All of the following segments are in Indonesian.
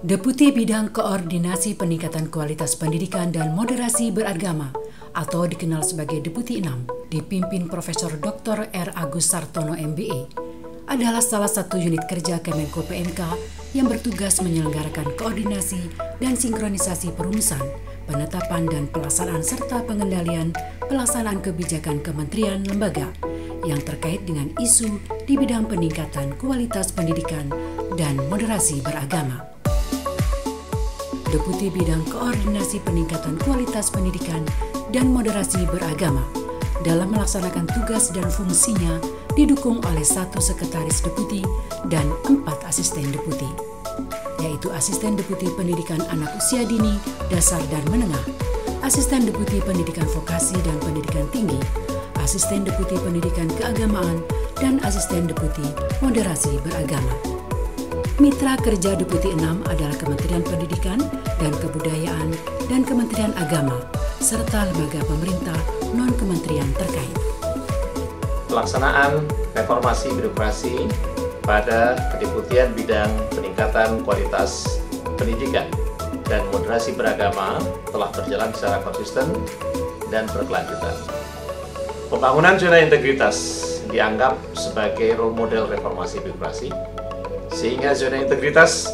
Deputi Bidang Koordinasi Peningkatan Kualitas Pendidikan dan Moderasi Beragama atau dikenal sebagai Deputi 6, dipimpin Profesor Dr. R. Agus Sartono MBE, adalah salah satu unit kerja Kemenko PMK yang bertugas menyelenggarakan koordinasi dan sinkronisasi perumusan, penetapan dan pelaksanaan serta pengendalian pelaksanaan kebijakan kementerian lembaga yang terkait dengan isu di bidang peningkatan kualitas pendidikan dan moderasi beragama. Deputi Bidang Koordinasi Peningkatan Kualitas Pendidikan dan Moderasi Beragama dalam melaksanakan tugas dan fungsinya didukung oleh 1 sekretaris deputi dan 4 asisten deputi, yaitu asisten deputi pendidikan anak usia dini, dasar dan menengah, asisten deputi pendidikan vokasi dan pendidikan tinggi, asisten deputi pendidikan keagamaan, dan asisten deputi moderasi beragama. Mitra kerja Deputi 6 adalah Kementerian Pendidikan dan Kebudayaan dan Kementerian Agama, serta lembaga pemerintah non-kementerian terkait. Pelaksanaan reformasi birokrasi pada Kedeputian Bidang Peningkatan Kualitas Pendidikan dan Moderasi Beragama telah berjalan secara konsisten dan berkelanjutan. Pembangunan zona integritas dianggap sebagai role model reformasi birokrasi, sehingga zona integritas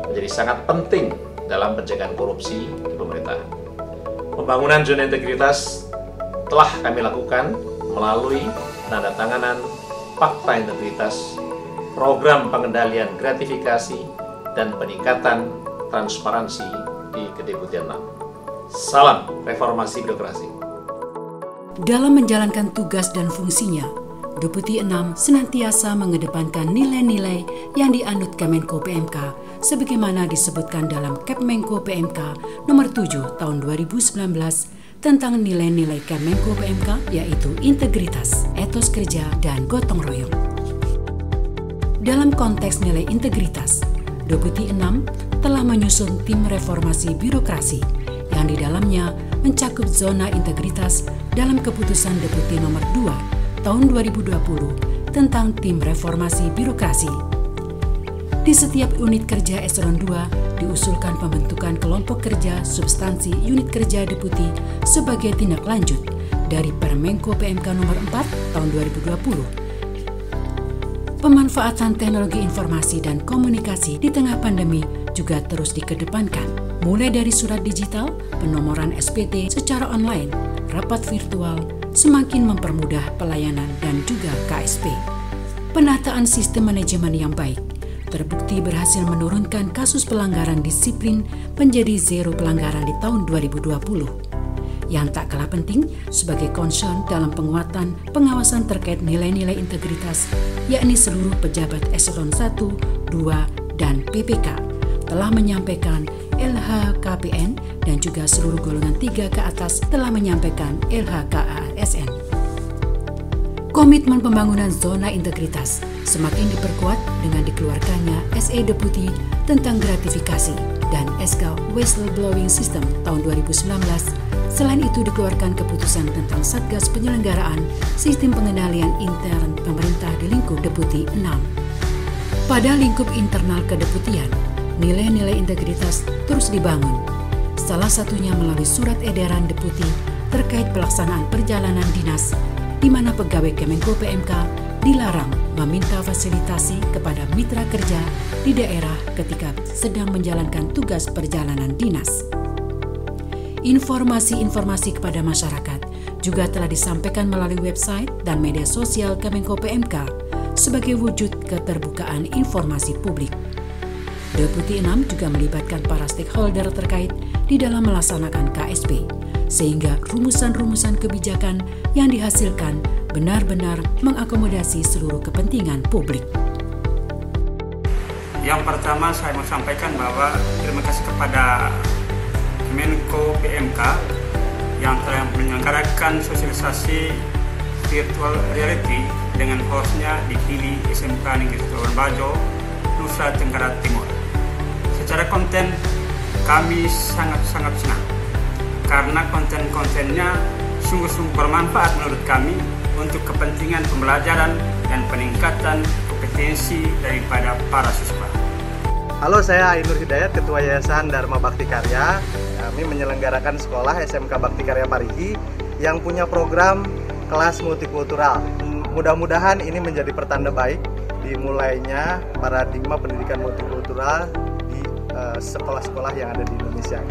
menjadi sangat penting dalam pencegahan korupsi di pemerintahan. Pembangunan zona integritas telah kami lakukan melalui penandatanganan fakta integritas, program pengendalian gratifikasi, dan peningkatan transparansi di Kedeputian 6. Salam reformasi birokrasi. Dalam menjalankan tugas dan fungsinya, Deputi 6 senantiasa mengedepankan nilai-nilai yang dianut Kemenko PMK sebagaimana disebutkan dalam Kepmenko PMK nomor 7 tahun 2019 tentang nilai-nilai Kemenko PMK, yaitu integritas, etos kerja, dan gotong royong. Dalam konteks nilai integritas, Deputi 6 telah menyusun tim reformasi birokrasi yang di dalamnya mencakup zona integritas dalam keputusan Deputi nomor 2 tahun 2020 tentang tim reformasi birokrasi. Di setiap unit kerja eselon 2 diusulkan pembentukan kelompok kerja substansi unit kerja deputi sebagai tindak lanjut dari Permenko PMK nomor 4 tahun 2020. Pemanfaatan teknologi informasi dan komunikasi di tengah pandemi juga terus dikedepankan, mulai dari surat digital, penomoran SPT secara online, rapat virtual, semakin mempermudah pelayanan dan juga KSP. Penataan sistem manajemen yang baik terbukti berhasil menurunkan kasus pelanggaran disiplin menjadi zero pelanggaran di tahun 2020. Yang tak kalah penting sebagai concern dalam penguatan pengawasan terkait nilai-nilai integritas, yakni seluruh pejabat eselon 1, 2, dan PPK telah menyampaikan LHKPN dan juga seluruh golongan 3 ke atas telah menyampaikan LHKASN. Komitmen pembangunan zona integritas semakin diperkuat dengan dikeluarkannya SE Deputi tentang gratifikasi dan SK Whistleblowing System tahun 2019. Selain itu dikeluarkan keputusan tentang Satgas Penyelenggaraan Sistem Pengendalian Intern Pemerintah di lingkup Deputi 6. Pada lingkup internal kedeputian, nilai-nilai integritas terus dibangun, salah satunya melalui surat edaran deputi terkait pelaksanaan perjalanan dinas, di mana pegawai Kemenko PMK dilarang meminta fasilitasi kepada mitra kerja di daerah ketika sedang menjalankan tugas perjalanan dinas. Informasi-informasi kepada masyarakat juga telah disampaikan melalui website dan media sosial Kemenko PMK sebagai wujud keterbukaan informasi publik. Deputi 6 juga melibatkan para stakeholder terkait di dalam melaksanakan KSP, sehingga rumusan-rumusan kebijakan yang dihasilkan benar-benar mengakomodasi seluruh kepentingan publik. Yang pertama saya mau sampaikan bahwa terima kasih kepada Kemenko PMK yang telah menyelenggarakan sosialisasi virtual reality dengan hostnya di Pili SMK Negeri 1 Labuan Bajo, Nusa Tenggara Timur. Secara konten kami sangat-sangat senang karena konten-kontennya sungguh-sungguh bermanfaat menurut kami untuk kepentingan pembelajaran dan peningkatan kompetensi daripada para siswa. Halo, saya Ainur Hidayat, Ketua Yayasan Dharma Bakti Karya. Kami menyelenggarakan sekolah SMK Bakti Karya Parigi yang punya program kelas multikultural. Mudah-mudahan ini menjadi pertanda baik dimulainya paradigma pendidikan multikultural di sekolah-sekolah yang ada di Indonesia.